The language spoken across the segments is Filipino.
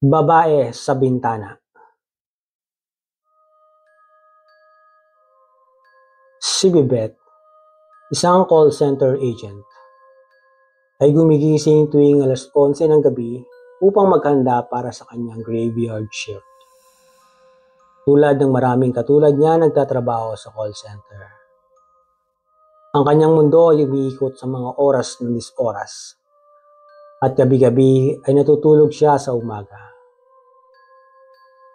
Babae sa bintana. Si Bebet, isang call center agent, ay gumigising tuwing alas 11 ng gabi upang maghanda para sa kanyang graveyard shift. Tulad ng maraming katulad niya nagtatrabaho sa call center. Ang kanyang mundo ay umiikot sa mga oras ng dis-oras. At gabi-gabi ay natutulog siya sa umaga.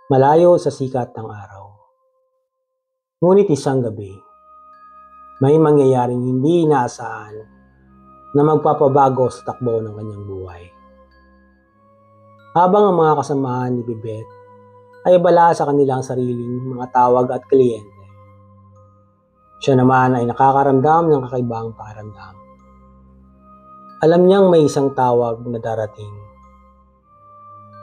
Malayo sa sikat ng araw. Ngunit isang gabi, may mangyayaring hindi inaasahan na magpapabago sa takbo ng kanyang buhay. Habang ang mga kasamahan ni Bebet ay abala sa kanilang sariling mga tawag at kliyente, siya naman ay nakakaramdam ng kakaibang pakiramdam. Alam niyang may isang tawag na darating.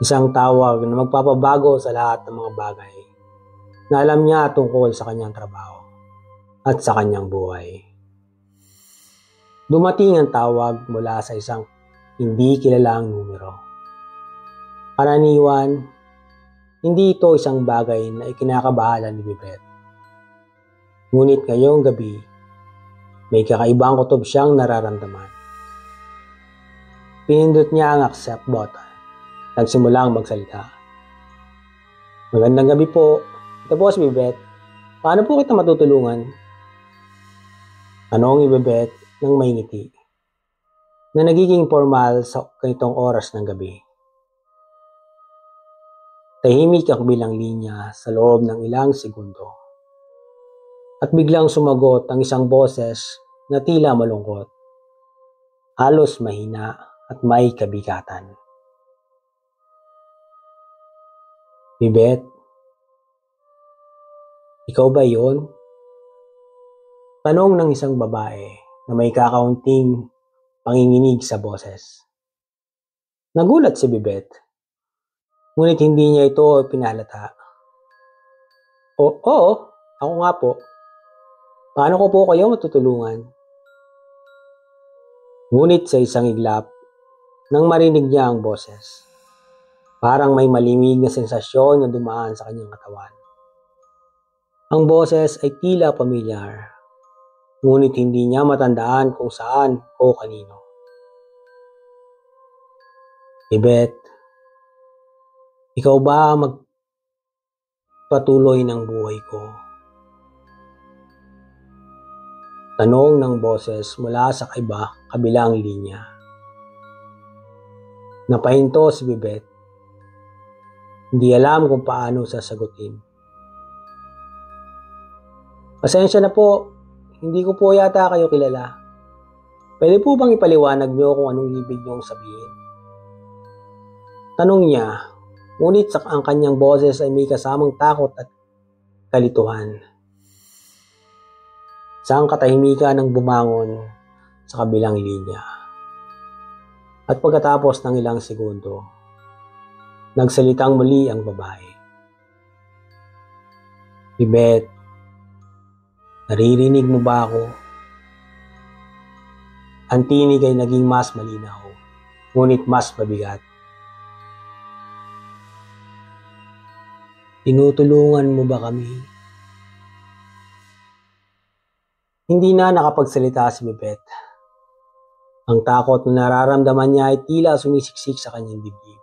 Isang tawag na magpapabago sa lahat ng mga bagay na alam niya tungkol sa kanyang trabaho at sa kanyang buhay. Dumating ang tawag mula sa isang hindi kilalang numero. Karaniwan, hindi ito isang bagay na ikinakabahala ni Bebet. Ngunit ngayong gabi, may kakaibang kutob siyang nararamdaman. Pinindot niya ang accept button. Nagsimulang magsalita. Magandang gabi po. Ito po si Bebet. Paano po kita matutulungan? Tanong ni Bebet ng may ngiti na nagiging formal sa ganitong oras ng gabi. Tahimik ang bilang linya sa loob ng ilang segundo. At biglang sumagot ang isang boses na tila malungkot. Halos mahina at may kabigatan. Bebet, ikaw ba yun? Tanong ng isang babae na may kakaunting panginginig sa boses. Nagulat si Bebet, ngunit hindi niya ito pinahalata. Oo, ako nga po. Paano ko po kayo matutulungan? Ngunit sa isang iglap, nang marinig niya ang boses, parang may malimig na sensasyon na dumaan sa kanyang katawan. Ang boses ay tila pamilyar, ngunit hindi niya matandaan kung saan o kanino. Bebet, ikaw ba magpatuloy ng buhay ko? Tanong ng boses mula sa kabilang linya. Napahinto si Bebet. Hindi alam kung paano sasagutin. Pasensya na po, hindi ko po yata kayo kilala. Pwede po bang ipaliwanag niyo kung anong ibig niyong sabihin? Tanong niya, ngunit ang kanyang boses ay may kasamang takot at kalituhan. Isang katahimikan ang bumangon sa kabilang linya. At pagkatapos ng ilang segundo, nagsalitang muli ang babae. Bebet, naririnig mo ba ako? Ang tinig ay naging mas malinaw, ngunit mas mabigat. Tinutulungan mo ba kami? Hindi na nakapagsalita si Bebet. Ang takot na nararamdaman niya ay tila sumisiksik sa kanyang dibdib.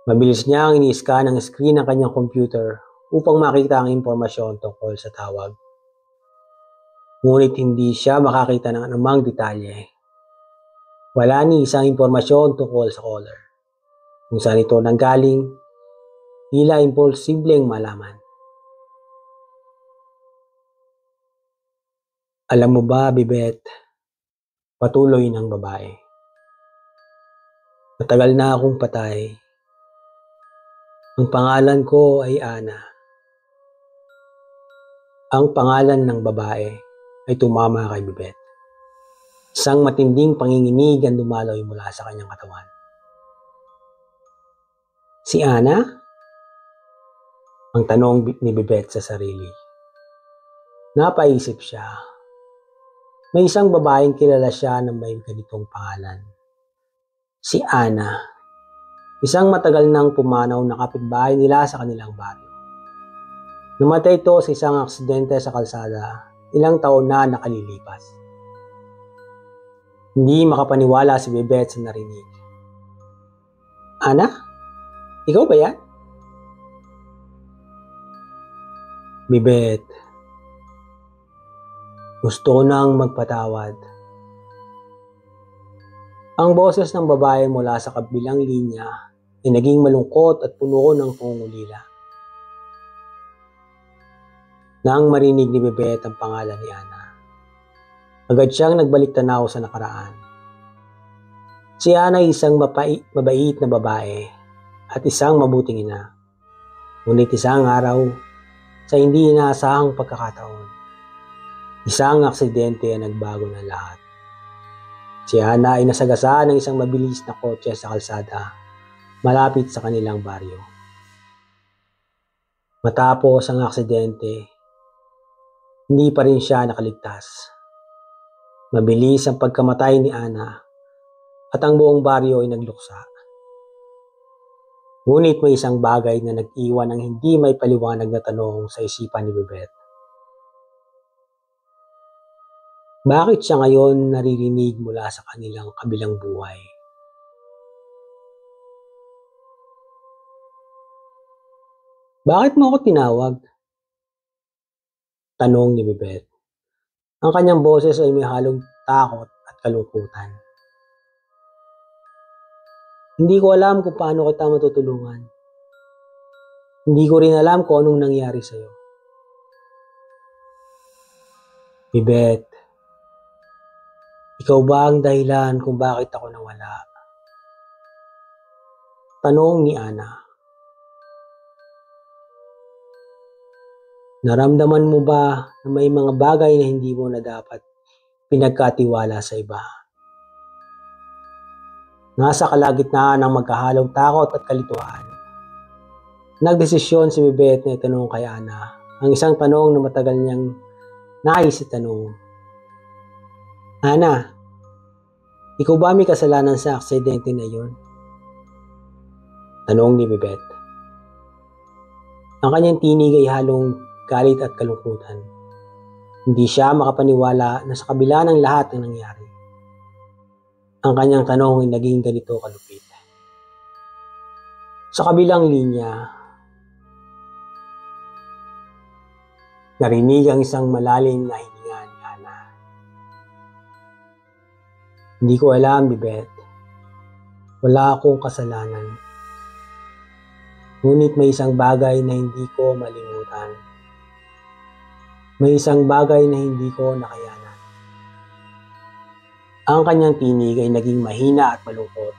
Mabilis niya ang ini-scan ang screen ng kanyang computer upang makita ang impormasyon tungkol sa tawag. Ngunit hindi siya makakita ng anumang detalye. Wala ni isang impormasyon tungkol sa caller. Kung saan ito nanggaling, tila imposibleng malaman. Alam mo ba, Bebet? Patuloy ng babae. Matagal na akong patay. Ang pangalan ko ay Ana. Ang pangalan ng babae ay tumama kay Bebet. Isang matinding panginginig ang dumaloy mula sa kanyang katawan. Si Ana? Ang tanong ni Bebet sa sarili. Napaisip siya. May isang babaeng kilala siya na may ganitong pangalan. Si Ana. isang matagal nang pumanaw na kapitbahay nila sa kanilang baryo. Namatay ito sa isang aksidente sa kalsada ilang taon na nakalilipas. Hindi makapaniwala si Bebet sa narinig. Ana? Ikaw ba yan? Bebet, gusto ko nang magpatawad. Ang boses ng babae mula sa kabilang linya ay naging malungkot at puno ng pangungulila. Nang marinig ni Bebet ang pangalan ni Ana, agad siyang nagbalik tanaw sa nakaraan. Si Ana ay isang mabait na babae at isang mabuting ina. Ngunit isang araw, sa hindi inaasahang pagkakataon, isang aksidente ang nagbago ng lahat. Si Ana ay nasagasaan ng isang mabilis na kotse sa kalsada malapit sa kanilang baryo. Matapos ang aksidente, hindi pa rin siya nakaligtas. Mabilis ang pagkamatay ni Ana at ang buong baryo ay nagluksa. Ngunit may isang bagay na nag-iwan ng hindi may paliwanag na tanong sa isipan ni Bebet. Bakit siya ngayon naririnig mula sa kanilang kabilang buhay? Bakit mo ako tinawag? Tanong ni Bebet. Ang kanyang boses ay may halong takot at kalungkutan. Hindi ko alam kung paano kita matutulungan. Hindi ko rin alam kung anong nangyari sa'yo. Bebet, ikaw ba ang dahilan kung bakit ako nawala? Tanong ni Ana. Naramdaman mo ba na may mga bagay na hindi mo na dapat pinagkatiwala sa iba? Nasa kalagitnaan ng magkahalong takot at kalituhan, nagdesisyon si Bebet na itanong kay Ana ang isang tanong na matagal niyang nais itanong. Ana, ikaw ba may kasalanan sa aksidente na yon? Tanong ni Bebet. Ang kanyang tinig ay halong galit at kalungkutan. Hindi siya makapaniwala na sa kabila ng lahat ng nangyari, ang kanyang tanong ay naging ganito kalupit. Sa kabilang linya, narinig ang isang malalim na hininga ni Ana. Hindi ko alam, Bebet. Wala akong kasalanan. Ngunit may isang bagay na hindi ko malimutan. May isang bagay na hindi ko nakayanan. Ang kanyang tinig ay naging mahina at malungkot.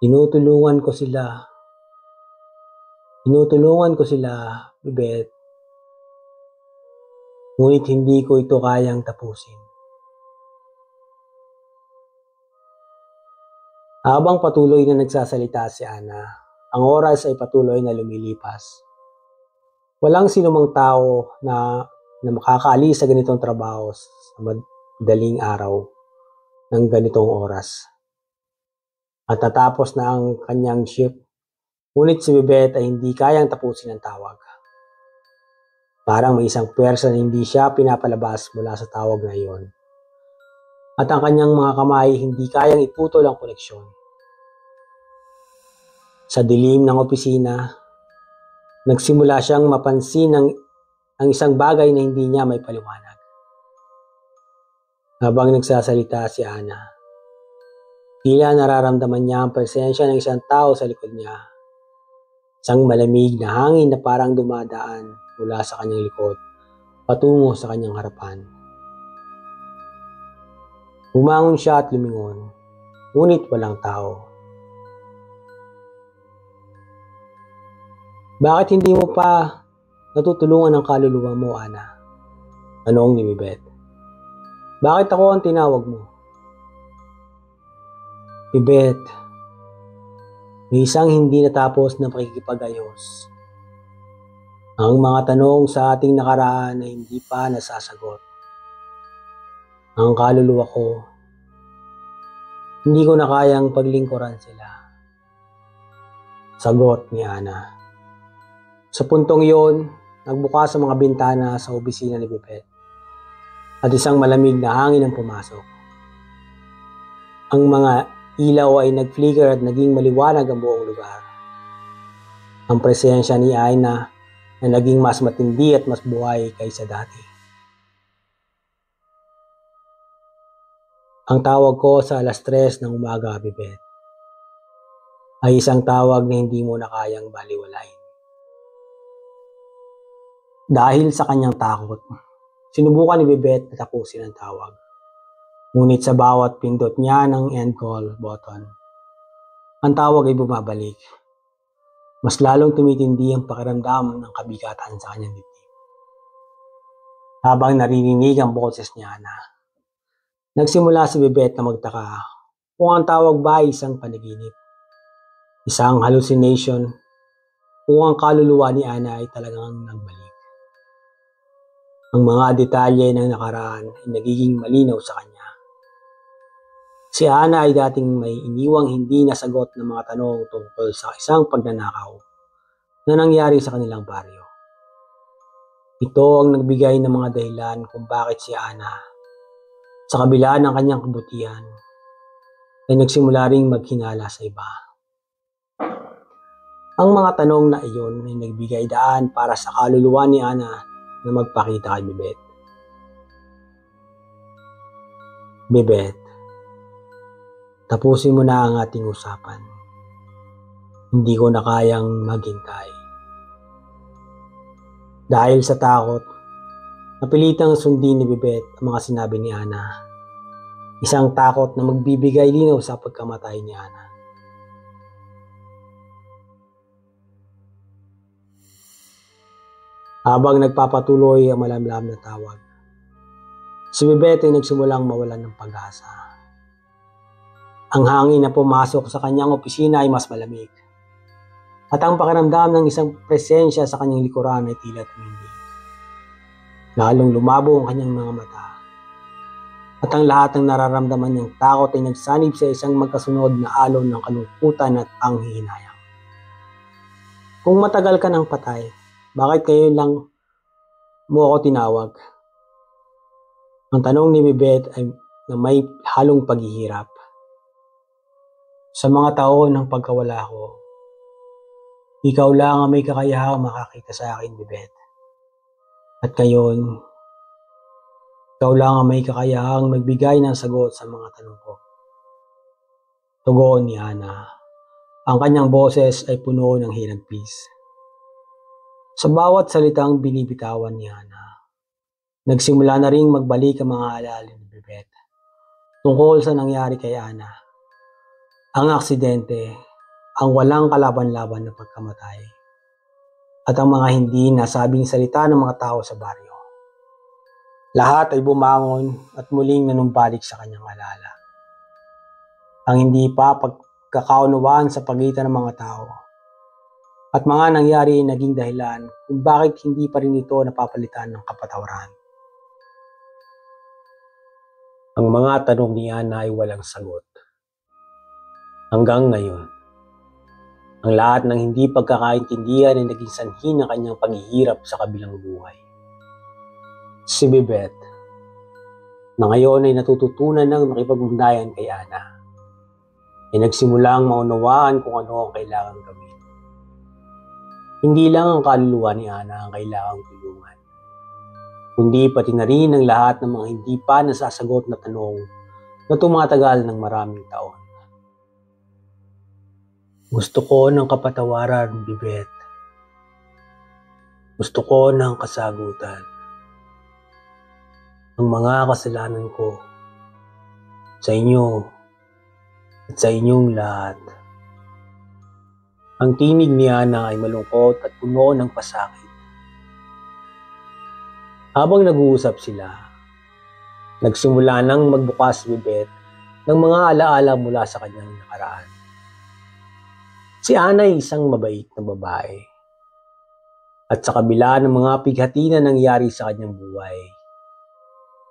Tinutulungan ko sila, Bebet. Ngunit hindi ko ito kayang tapusin. Habang patuloy na nagsasalita si Ana, ang oras ay patuloy na lumilipas. Walang sinumang tao na makakaalis sa ganitong trabaho sa madaling araw ng ganitong oras. At natapos na ang kanyang shift, ngunit si Bebet ay hindi kayang tapusin ang tawag. Parang may isang pwersa na hindi siya pinapalabas mula sa tawag na iyon. At ang kanyang mga kamay hindi kayang iputol ang koneksyon. Sa dilim ng opisina, nagsimula siyang mapansin ang isang bagay na hindi niya may paliwanag. Habang nagsasalita si Ana, tila nararamdaman niya ang presensya ng isang tao sa likod niya. Isang malamig na hangin na parang dumadaan mula sa kanyang likod patungo sa kanyang harapan. Bumangon siya at lumingon, ngunit walang tao. Bakit hindi mo pa natutulungan ang kaluluwa mo, Ana? Tanong ni Bebet. Bakit ako ang tinawag mo? Bebet, may isang hindi natapos na pakikipag-ayos. Ang mga tanong sa ating nakaraan ay hindi pa nasasagot. Ang kaluluwa ko Hindi ko na kayang paglingkuran sila. Sagot ni Ana. Sa puntong iyon, nagbukas ang mga bintana sa opisina ni Bebet at isang malamig na hangin ang pumasok. Ang mga ilaw ay nag-flicker at naging maliwanag ang buong lugar. Ang presensya ni Aina na naging mas matindi at mas buhay kaysa dati. Ang tawag ko sa 3:00 ng umaga, Bebet, ay isang tawag na hindi mo na kayang baliwalain. Dahil sa kanyang takot, sinubukan ni Bebet na tapusin ang tawag. Ngunit sa bawat pindot niya ng end call button, ang tawag ay bumabalik. Mas lalong tumitindi ang pakiramdam ng kabigatan sa kanyang dibdib. Habang naririnig ang boses ni Ana, nagsimula si Bebet na magtaka kung ang tawag ba ay isang panaginip, isang hallucination, o ang kaluluwa ni Ana ay talagang nagbalik. Ang mga detalye ng nakaraan ay nagiging malinaw sa kanya. Si Ana ay dating may iniwang hindi nasagot ng mga tanong tungkol sa isang pagnanakaw na nangyari sa kanilang baryo. Ito ang nagbigay ng mga dahilan kung bakit si Ana, sa kabila ng kanyang kabutihan, ay nagsimula ring maghinala sa iba. Ang mga tanong na iyon ay nagbigay daan para sa kaluluwa ni Ana na magpakita kay Bebet. Bebet, tapusin mo na ang ating usapan. Hindi ko na kayang maghintay. Dahil sa takot, napilitang sundin ni Bebet ang mga sinabi ni Ana. Isang takot na magbibigay linaw sa pagkamatay ni Ana. Habang nagpapatuloy ang malamlam na tawag, si Bebet ay nagsimulang mawalan ng pag-asa. Ang hangin na pumasok sa kanyang opisina ay mas malamig. At ang pakiramdam ng isang presensya sa kanyang likuran ay tila tumindi. Lalong lumabo ang kanyang mga mata. At ang lahat ng nararamdaman niyang takot ay nagsanib sa isang magkasunod na alon ng kalungkutan at panghihinayang. Kung matagal ka ng patay, bakit kayo lang mo ako tinawag? Ang tanong ni Bebet ay na may halong paghihirap. Sa mga taon ng pagkawala ko, ikaw lang ang may kakayahang makakita sa akin, Bebet. At ngayon, ikaw lang ang may kakayahang magbigay ng sagot sa mga tanong ko. Tugon ni Ana. Ang kanyang boses ay puno ng hinagpis. Sa bawat salitang binibitawan ni Ana, nagsimula na ring magbalik ang mga alala ni Bebet tungkol sa nangyari kay Ana. Ang aksidente, ang walang kalaban-laban na pagkamatay, at ang mga hindi nasabing salita ng mga tao sa baryo. Lahat ay bumangon at muling nanumbalik sa kanyang alala. Ang hindi pa pagkakaunawaan sa pagitan ng mga tao at mga nangyari ay naging dahilan kung bakit hindi pa rin ito napapalitan ng kapatawaran. Ang mga tanong ni Ana ay walang sagot. Hanggang ngayon, ang lahat ng hindi pagkakaintindihan ay naging sanhi ng kanyang paghihirap sa kabilang buhay. Si Bebet, na ngayon ay natututunan ng makipag-ugnayan kay Ana, ay nagsimulang maunawaan kung ano ang kailangang gawin. Hindi lang ang kaluluwa ni Ana ang kailangang tulungan, kundi pati na rin ang lahat ng mga hindi pa nasasagot na tanong na tumatagal ng maraming taon. Gusto ko ng kapatawaran, Bebet. Gusto ko ng kasagutan. Ang mga kasalanan ko sa inyo at sa inyong lahat. Ang tinig ni Ana ay malungkot at puno ng pasakit. Habang nag-uusap sila, nagsimula nang magbukas si Bebet ng mga alaala mula sa kanyang nakaraan. Si Ana ay isang mabait na babae. At sa kabila ng mga pighati na nangyari sa kanyang buhay,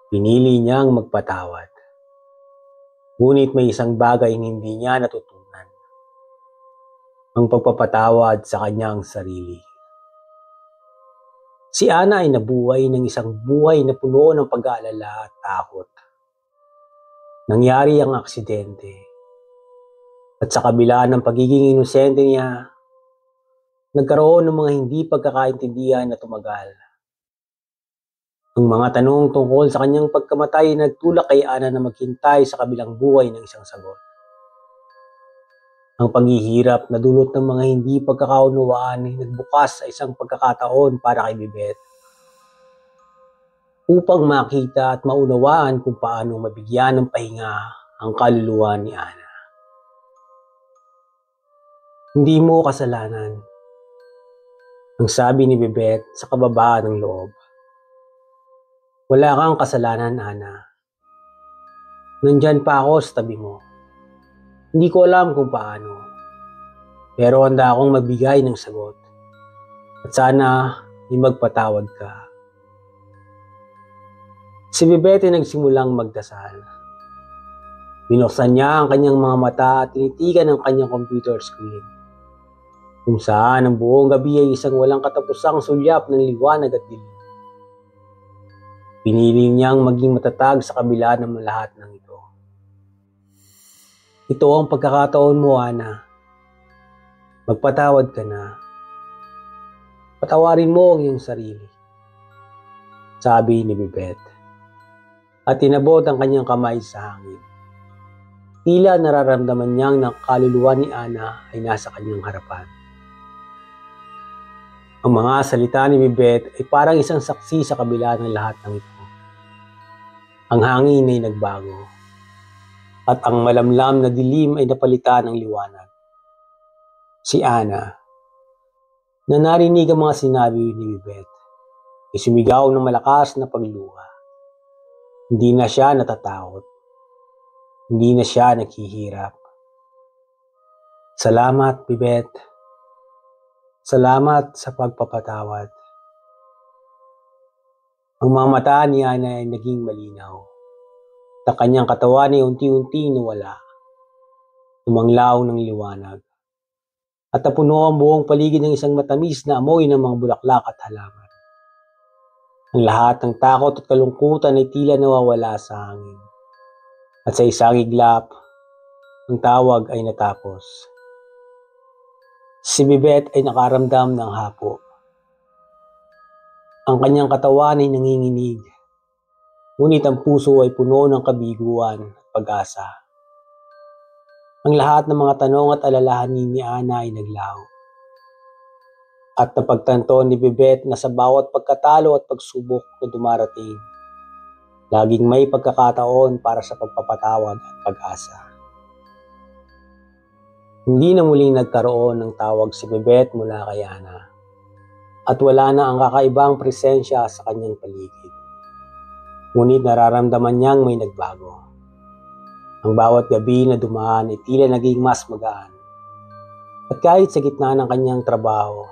pinili niyang magpatawad. Ngunit may isang bagay na hindi niya natutunan. Ang pagpapatawad sa kanyang sarili. Si Ana ay nabuhay ng isang buhay na puno ng pag-aalala at takot. Nangyari ang aksidente. At sa kabila ng pagiging inosente niya, nagkaroon ng mga hindi pagkakaintindihan na tumagal. Ang mga tanong tungkol sa kanyang pagkamatay ay nagtulak kay Ana na maghintay sa kabilang buhay ng isang sagot. Ang paghihirap na dulot ng mga hindi pagkakaunawaan ay nagbukas sa isang pagkakataon para kay Bebet upang makita at maunawaan kung paano mabigyan ng pahinga ang kaluluwa ni Ana. Hindi mo kasalanan, ang sabi ni Bebet sa kababaan ng loob. Wala kang kasalanan, Ana. Nandyan pa ako sa tabi mo. Hindi ko alam kung paano, pero handa akong magbigay ng sagot. At sana ay magpatawad ka. Si Bebet ay nagsimulang magdasal. Binuksan niya ang kanyang mga mata at tinitigan ang kanyang computer screen, kung saan ang buong gabi ay isang walang katapusang sulyap ng liwanag at dilim. Pinili niyang maging matatag sa kabila ng lahat ng ito. Ito ang pagkakataon mo, Ana. Magpatawad ka na. Patawarin mo ang iyong sarili, sabi ni Bebet. At tinabot ang kanyang kamay sa hangin. Tila nararamdaman niyang ng kaluluwa ni Ana ay nasa kanyang harapan. Ang mga salita ni Bebet ay parang isang saksi sa kabila ng lahat ng ito. Ang hangin ay nagbago. At ang malamlam na dilim ay napalitan ng liwanag. Si Ana, na narinig ang mga sinabi ni Bebet, ay sumigaw ng malakas na pagluha. Hindi na siya natatakot. Hindi na siya naghihirap. Salamat, Bebet. Salamat sa pagpapatawad. Ang mga mata ni Ana ay naging malinaw. At ang kanyang katawan ay unti-unti nawala. Tumanglaw ng liwanag. At napuno ang buong paligid ng isang matamis na amoy ng mga bulaklak at halaman. Ang lahat ng takot at kalungkutan ay tila nawawala sa hangin. At sa isang iglap, ang tawag ay natapos. Si Bebet ay nakaramdam ng hapo. Ang kanyang katawan ay nanginginig. Ngunit ang puso ay puno ng kabiguan at pag-asa. Ang lahat ng mga tanong at alalahanin ni Ana ay naglaho. At napagtanto ni Bebet na sa bawat pagkatalo at pagsubok na dumarating, laging may pagkakataon para sa pagpapatawad at pag-asa. Hindi na muling nagkaroon ng tawag si Bebet mula kay Ana. At wala na ang kakaibang presensya sa kanyang paligid. Ngunit nararamdaman niyang may nagbago. Ang bawat gabi na dumaan ay tila naging mas magaan. At kahit sa gitna ng kanyang trabaho,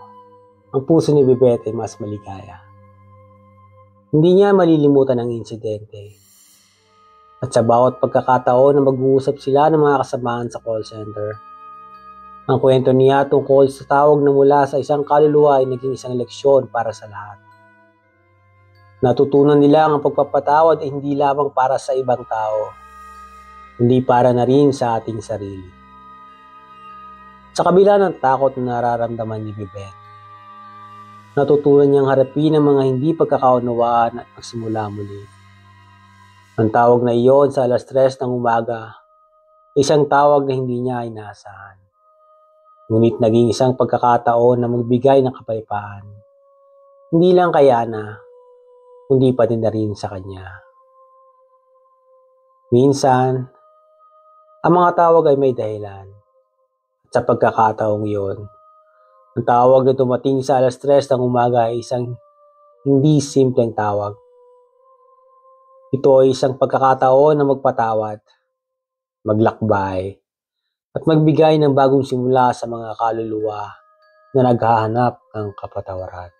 ang puso ni Bebet ay mas maligaya. Hindi niya malilimutan ang insidente. At sa bawat pagkakataon na mag-uusap sila ng mga kasamahan sa call center, ang kwento niya tungkol sa tawag na mula sa isang kaluluwa ay naging isang leksyon para sa lahat. Natutunan nila ang pagpapatawad ay hindi lamang para sa ibang tao, hindi para na rin sa ating sarili. Sa kabila ng takot na nararamdaman ni Bebet, natutunan niyang harapin ang mga hindi pagkakaunawaan at magsimula muli. Ang tawag na iyon sa 3:00 ng umaga, isang tawag na hindi niya inaasahan. Ngunit naging isang pagkakataon na magbigay ng kapayapaan. Hindi lang kay Ana, kundi pati na rin sa kanya. Minsan, ang mga tawag ay may dahilan. At sa pagkakataong iyon, ang tawag na dumating sa 3:00 ng umaga ay isang hindi simpleng tawag. Ito ay isang pagkakataon na magpatawad, maglakbay, at magbigay ng bagong simula sa mga kaluluwa na naghahanap ng kapatawaran.